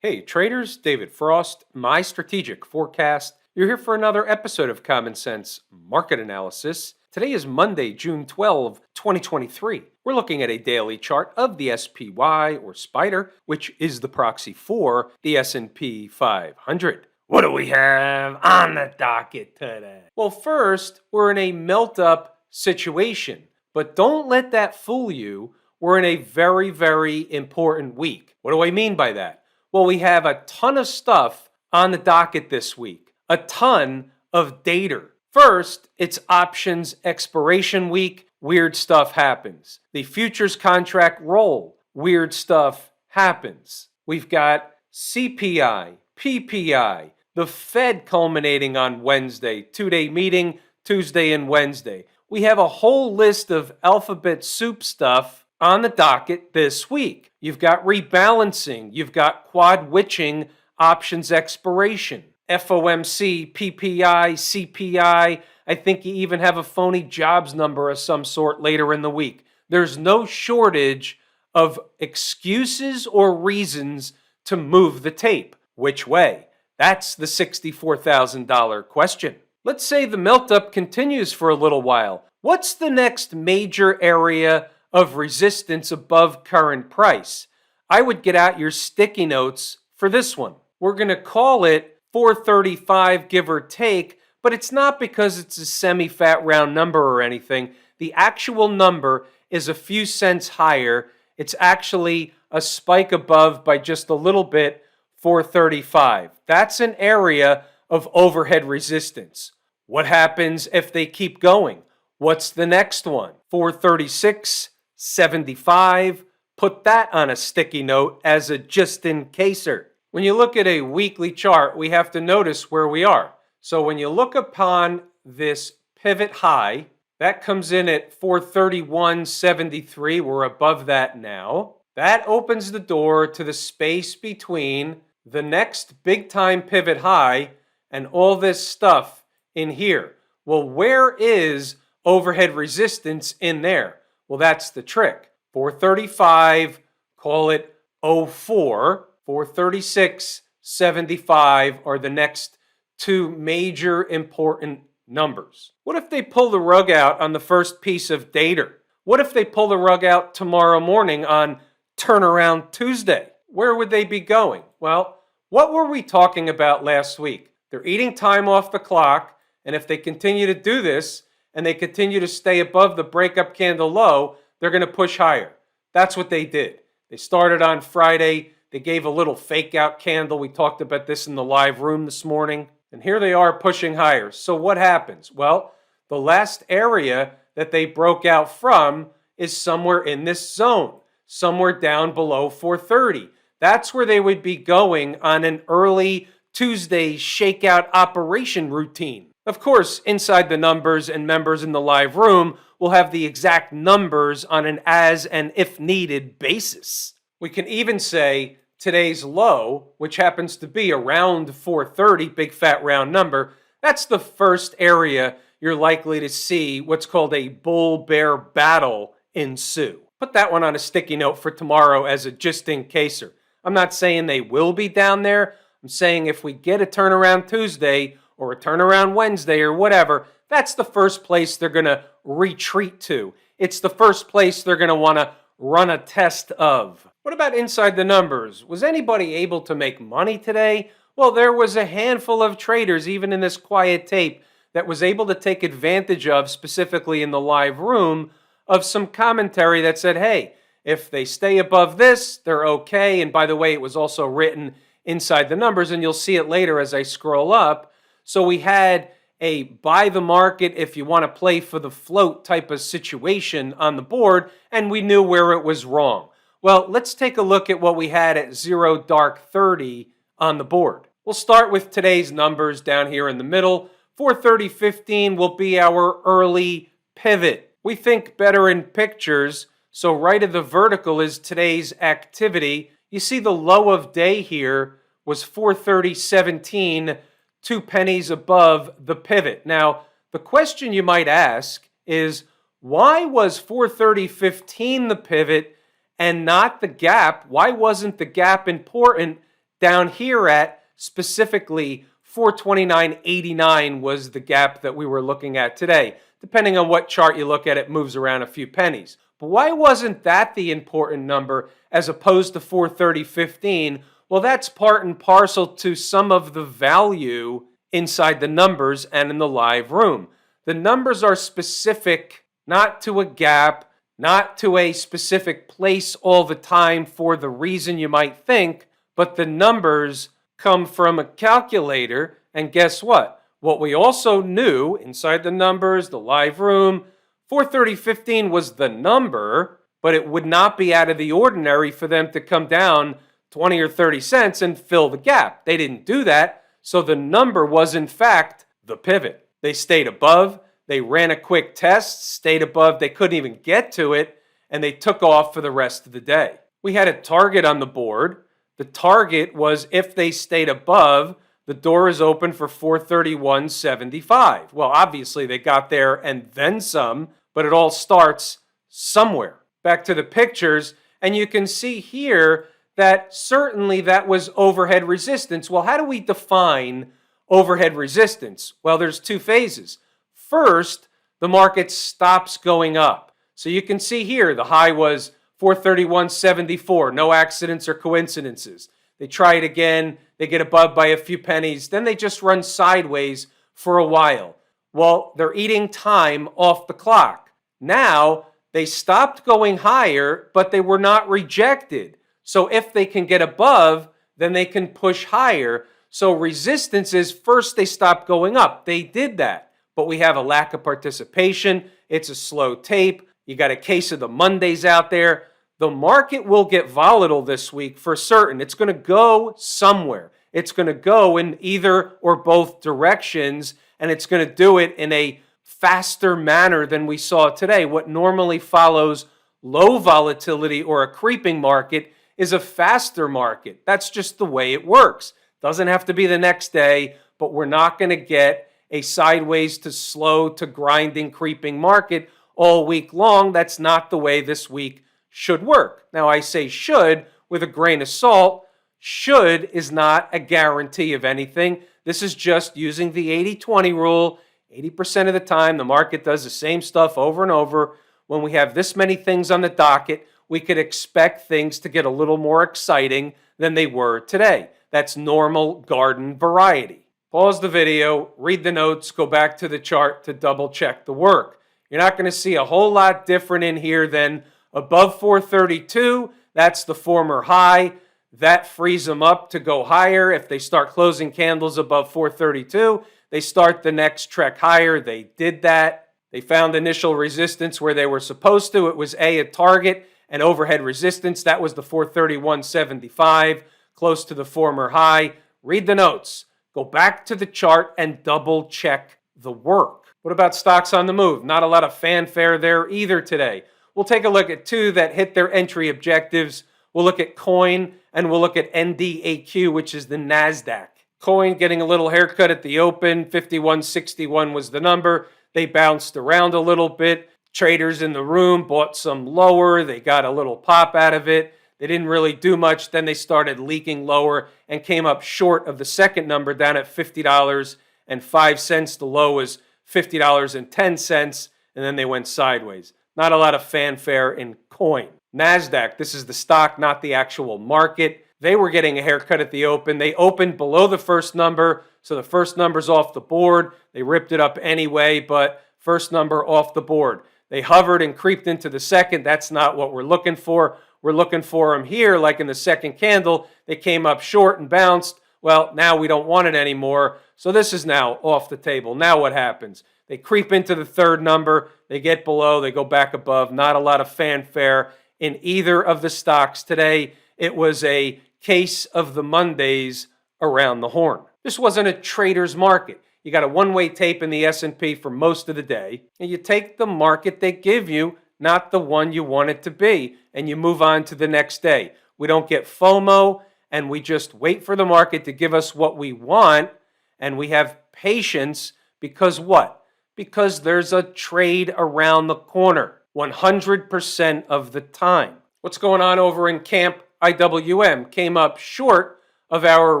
Hey traders, David Frost, my strategic forecast. You're here for another episode of Common Sense Market Analysis. Today is Monday, June 12, 2023. We're looking at a daily chart of the SPY or Spider, which is the proxy for the S&P 500. What do we have on the docket today? Well, first, we're in a melt-up situation, but don't let that fool you. We're in a very, very important week. What do I mean by that? Well, we have a ton of stuff on the docket this week, a ton of data. First, it's options expiration week. Weird stuff happens. The futures contract roll. Weird stuff happens. We've got CPI, PPI, the Fed culminating on Wednesday, 2-day meeting, Tuesday and Wednesday. We have a whole list of alphabet soup stuff on the docket this week. You've got rebalancing, you've got quad witching options expiration, FOMC, PPI, CPI. I think you even have a phony jobs number of some sort later in the week. There's no shortage of excuses or reasons to move the tape. Which way? That's the $64,000 question. Let's say the melt-up continues for a little while. What's the next major area of resistance above current price? I would get out your sticky notes for this one. We're going to call it 435, give or take, but it's not because it's a semi-fat round number or anything. The actual number is a few cents higher. It's actually a spike above by just a little bit, 435. That's an area of overhead resistance. What happens if they keep going? What's the next one? 436.75. Put that on a sticky note as a just-in-caser. When you look at a weekly chart, we have to notice where we are. So when you look upon this pivot high, that comes in at 431.73. We're above that now. That opens the door to the space between the next big-time pivot high and all this stuff in here. Well, where is overhead resistance in there? Well, that's the trick. 435, call it 04, 436.75 are the next two major important numbers. What if they pull the rug out on the first piece of data? What if they pull the rug out tomorrow morning on Turnaround Tuesday? Where would they be going? Well, what were we talking about last week? They're eating time off the clock, and if they continue to do this, and they continue to stay above the breakup candle low, they're going to push higher. That's what they did. They started on Friday. They gave a little fake out candle. We talked about this in the live room this morning. And here they are pushing higher. So what happens? Well, the last area that they broke out from is somewhere in this zone, somewhere down below 430. That's where they would be going on an early Tuesday shakeout operation routine. Of course, inside the numbers and members in the live room will have the exact numbers on an as and if needed basis. We can even say today's low, which happens to be around 430, big fat round number, that's the first area you're likely to see what's called a bull-bear battle ensue. Put that one on a sticky note for tomorrow as a just-in-caser. I'm not saying they will be down there. I'm saying if we get a turnaround Tuesday or a turnaround Wednesday or whatever, that's the first place they're going to retreat to. It's the first place they're going to want to run a test of. What about inside the numbers? Was anybody able to make money today? Well, there was a handful of traders, even in this quiet tape, that was able to take advantage of, specifically in the live room, of some commentary that said, hey, if they stay above this, they're okay. And by the way, it was also written inside the numbers, and you'll see it later as I scroll up. So we had a buy the market if you want to play for the float type of situation on the board, and we knew where it was wrong. Well, let's take a look at what we had at 0 dark 30 on the board. We'll start with today's numbers down here in the middle. 430.15 will be our early pivot. We think better in pictures, so right of the vertical is today's activity. You see the low of day here was 430.17, 2 pennies above the pivot. Now, the question you might ask is, why was 430.15 the pivot and not the gap? Why wasn't the gap important down here at specifically 429.89 was the gap that we were looking at today. Depending on what chart you look at, it moves around a few pennies. But why wasn't that the important number as opposed to 430.15? Well, that's part and parcel to some of the value inside the numbers and in the live room. The numbers are specific, not to a gap, not to a specific place all the time for the reason you might think, but the numbers come from a calculator. And guess what? What we also knew inside the numbers, the live room, 430.15 was the number, but it would not be out of the ordinary for them to come down 20 or 30 cents and fill the gap. They didn't do that, so the number was in fact the pivot. They stayed above, they ran a quick test, stayed above, they couldn't even get to it, and they took off for the rest of the day. We had a target on the board. The target was if they stayed above, the door is open for 431.75. Well, obviously they got there and then some, but it all starts somewhere. Back to the pictures, and you can see here that certainly that was overhead resistance. Well, how do we define overhead resistance? Well, there's two phases. First, the market stops going up. So you can see here the high was 431.74, no accidents or coincidences. They try it again, they get above by a few pennies, then they just run sideways for a while. Well, they're eating time off the clock. Now, they stopped going higher, but they were not rejected. So if they can get above, then they can push higher. So resistance is first they stop going up. They did that, but we have a lack of participation. It's a slow tape. You got a case of the Mondays out there. The market will get volatile this week for certain. It's going to go somewhere. It's going to go in either or both directions, and it's going to do it in a faster manner than we saw today. What normally follows low volatility or a creeping market is a faster market. That's just the way it works. Doesn't have to be the next day, but we're not going to get a sideways to slow to grinding creeping market all week long. That's not the way this week should work. Now, I say should with a grain of salt. Should is not a guarantee of anything. This is just using the 80-20 rule. 80% of the time, the market does the same stuff over and over. When we have this many things on the docket, we could expect things to get a little more exciting than they were today. That's normal garden variety. Pause the video, read the notes, go back to the chart to double check the work. You're not going to see a whole lot different in here than above 432. That's the former high. That frees them up to go higher. If they start closing candles above 432, they start the next trek higher. They did that. They found initial resistance where they were supposed to. It was a target and overhead resistance. That was the 431.75, close to the former high. Read the notes. Go back to the chart and double check the work. What about stocks on the move? Not a lot of fanfare there either today. We'll take a look at two that hit their entry objectives. We'll look at Coin and we'll look at NDAQ, which is the NASDAQ. Coin getting a little haircut at the open. 51.61 was the number. They bounced around a little bit. Traders in the room bought some lower. They got a little pop out of it. They didn't really do much. Then they started leaking lower and came up short of the second number down at $50.05. The low was $50.10, and then they went sideways. Not a lot of fanfare in Coin. NASDAQ, this is the stock, not the actual market. They were getting a haircut at the open. They opened below the first number, so the first number's off the board. They ripped it up anyway, but first number off the board. They hovered and creeped into the second. That's not what we're looking for. We're looking for them here, like in the second candle. They came up short and bounced. Well, now we don't want it anymore, so this is now off the table. Now what happens? They creep into the third number. They get below. They go back above. Not a lot of fanfare in either of the stocks today. It was a case of the Mondays around the horn. This wasn't a trader's market. You got a one-way tape in the S&P for most of the day, and you take the market they give you, not the one you want it to be, and you move on to the next day. We don't get FOMO, and we just wait for the market to give us what we want, and we have patience because what? Because there's a trade around the corner 100% of the time. What's going on over in Camp IWM? Came up short of our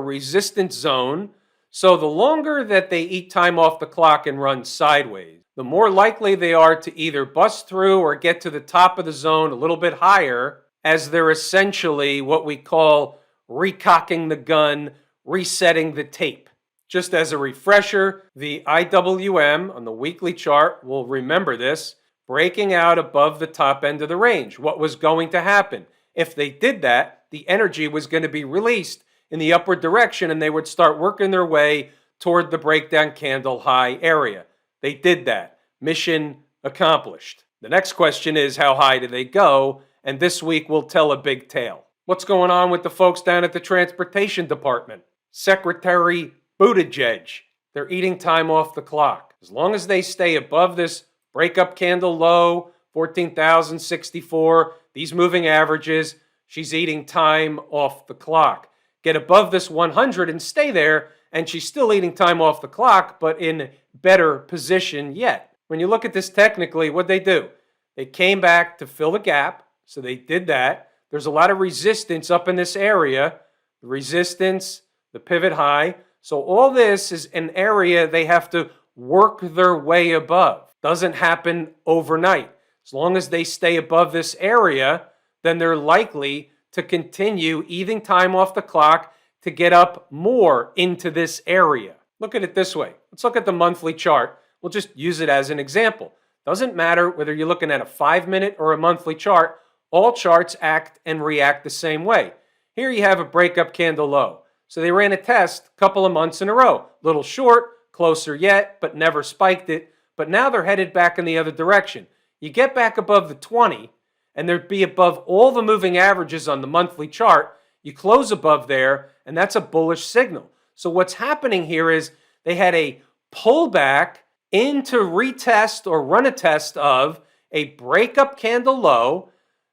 resistance zone. So the longer that they eat time off the clock and run sideways, the more likely they are to either bust through or get to the top of the zone a little bit higher, as they're essentially what we call recocking the gun, resetting the tape. Just as a refresher, the IWM on the weekly chart will remember this, breaking out above the top end of the range. What was going to happen? If they did that, the energy was going to be released in the upward direction and they would start working their way toward the breakdown candle high area. They did that. Mission accomplished. The next question is, how high do they go? And this week we'll tell a big tale. What's going on with the folks down at the transportation department? Secretary Buttigieg. They're eating time off the clock. As long as they stay above this breakup candle low, 14,064, these moving averages, she's eating time off the clock. Get above this 100 and stay there, and she's still eating time off the clock, but in better position yet. When you look at this technically, what'd they do? They came back to fill the gap, so they did that. There's a lot of resistance up in this area, the resistance, the pivot high. So all this is an area they have to work their way above. Doesn't happen overnight. As long as they stay above this area, then they're likely to continue eating time off the clock to get up more into this area. Look at it this way. Let's look at the monthly chart. We'll just use it as an example. Doesn't matter whether you're looking at a 5-minute or a monthly chart. All charts act and react the same way. Here you have a breakup candle low. So they ran a test a couple of months in a row. Little short, closer yet, but never spiked it. But now they're headed back in the other direction. You get back above the 20, and there'd be above all the moving averages on the monthly chart. You close above there, and that's a bullish signal. So what's happening here is they had a pullback into retest or run a test of a breakup candle low.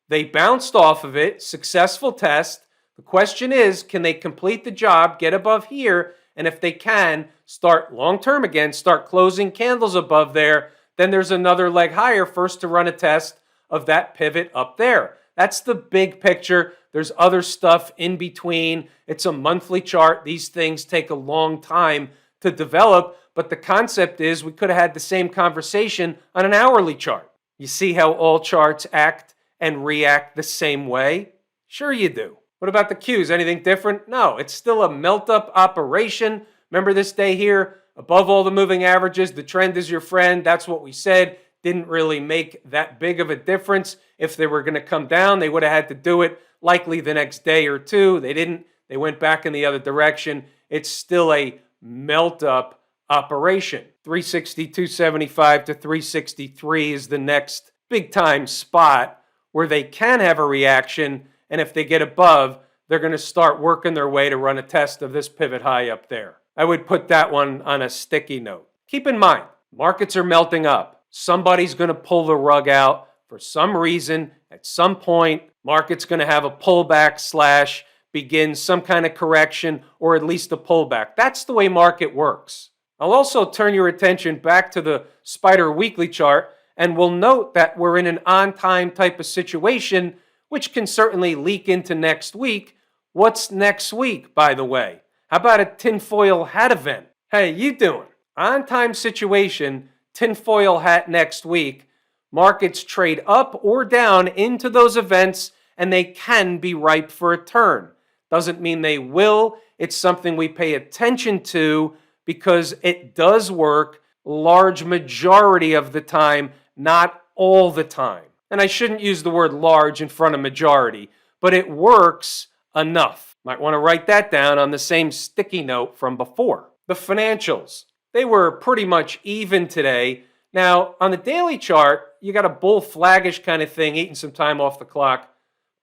They bounced off of it, successful test. The question is, can they complete the job, get above here, and if they can, start long-term again, start closing candles above there, then there's another leg higher, first to run a test of that pivot up there. That's the big picture. There's other stuff in between. It's a monthly chart. These things take a long time to develop, but the concept is we could have had the same conversation on an hourly chart. You see how all charts act and react the same way? Sure you do. What about the Qs? Anything different? No, it's still a melt-up operation. Remember this day here? Above all the moving averages, the trend is your friend. That's what we said. Didn't really make that big of a difference. If they were going to come down, they would have had to do it likely the next day or two. They didn't. They went back in the other direction. It's still a melt-up operation. 360, 275 to 363 is the next big-time spot where they can have a reaction. And if they get above, they're going to start working their way to run a test of this pivot high up there. I would put that one on a sticky note. Keep in mind, markets are melting up. Somebody's going to pull the rug out for some reason. At some point, market's going to have a pullback / begin some kind of correction or at least a pullback. That's the way market works. I'll also turn your attention back to the Spider Weekly chart, and we'll note that we're in an on-time type of situation, which can certainly leak into next week. What's next week, by the way? How about a tinfoil hat event? Hey, you doing? On-time situation, tinfoil hat next week. Markets trade up or down into those events, and they can be ripe for a turn. Doesn't mean they will. It's something we pay attention to because it does work large majority of the time, not all the time. And I shouldn't use the word large in front of majority, but it works enough. Might want to write that down on the same sticky note from before. The financials, they were pretty much even today. Now, on the daily chart, you got a bull flaggish kind of thing, eating some time off the clock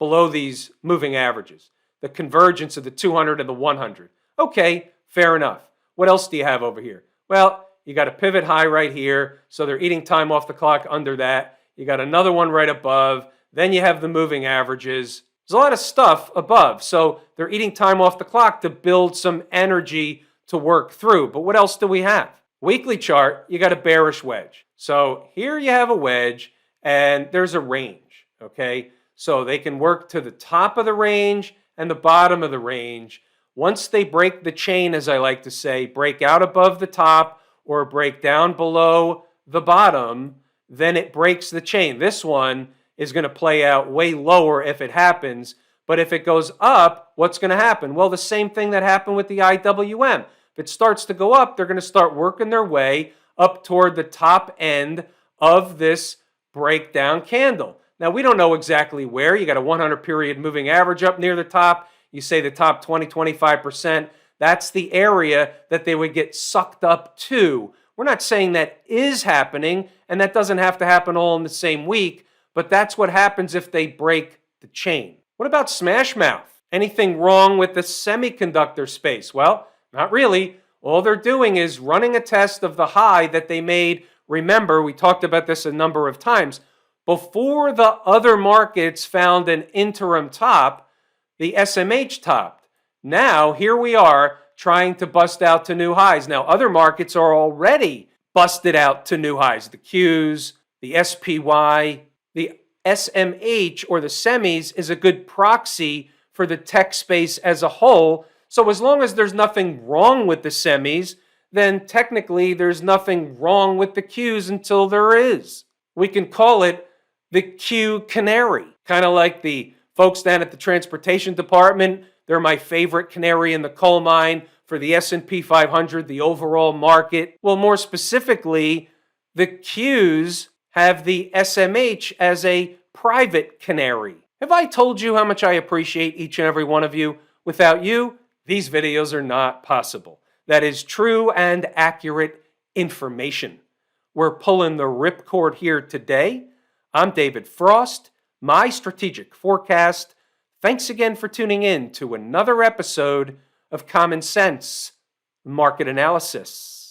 below these moving averages. The convergence of the 200 and the 100. Okay, fair enough. What else do you have over here? Well, you got a pivot high right here, so they're eating time off the clock under that. You got another one right above. Then you have the moving averages. There's a lot of stuff above, so they're eating time off the clock to build some energy to work through. But what else do we have? Weekly chart, you got a bearish wedge. So here you have a wedge, and there's a range, okay? So they can work to the top of the range and the bottom of the range. Once they break the chain, as I like to say, break out above the top or break down below the bottom, then it breaks the chain. This one is going to play out way lower if it happens. But if it goes up, what's going to happen? Well, the same thing that happened with the IWM. If it starts to go up, they're going to start working their way up toward the top end of this breakdown candle. Now, we don't know exactly where. You got a 100 period moving average up near the top. You say the top 20, 25%. That's the area that they would get sucked up to. We're not saying that is happening, and that doesn't have to happen all in the same week, but that's what happens if they break the chain. What about Smash Mouth? Anything wrong with the semiconductor space? Well, not really. All they're doing is running a test of the high that they made. Remember, we talked about this a number of times. Before the other markets found an interim top, the SMH topped. Now, here we are trying to bust out to new highs. Now, other markets are already busted out to new highs. The Qs, the SPY, the SMH, or the semis, is a good proxy for the tech space as a whole. So as long as there's nothing wrong with the semis, then technically there's nothing wrong with the Qs until there is. We can call it the Q canary, kind of like the folks down at the transportation department. They're my favorite canary in the coal mine for the S&P 500, the overall market. Well, more specifically, the Qs have the SMH as a private canary. Have I told you how much I appreciate each and every one of you? Without you, these videos are not possible. That is true and accurate information. We're pulling the ripcord here today. I'm David Frost, my strategic forecast. Thanks again for tuning in to another episode of Common Sense Market Analysis.